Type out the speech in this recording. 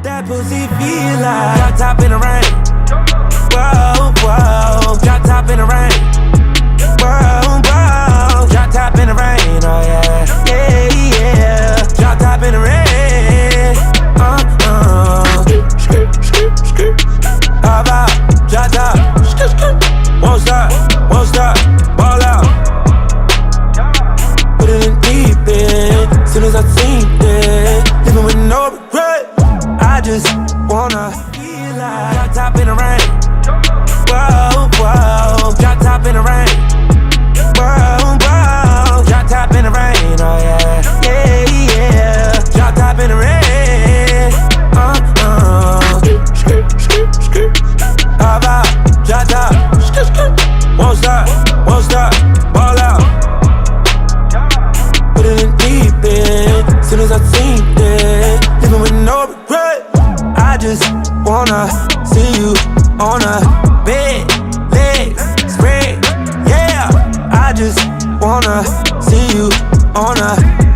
That pussy feel like drop top in the rain. Whoa, whoa, drop top in the rain. Whoa, whoa, drop top in the rain. Oh yeah, yeah, yeah. Drop top in the rain. How about drop top? Won't stop, ball out. Put it in deep end. Soon as I seen it, living with no regret. I just wanna feel like drop top in the rain. Whoa, whoa, drop top in the rain. Whoa, whoa, drop top in the rain. Oh yeah, yeah, yeah. Drop top in the rain. How about drop top? Won't stop, ball out. Put it in deep end. Soon as I seen it, living with no regret. I just wanna see you on a bed, legs spread, yeah. I just wanna see you on a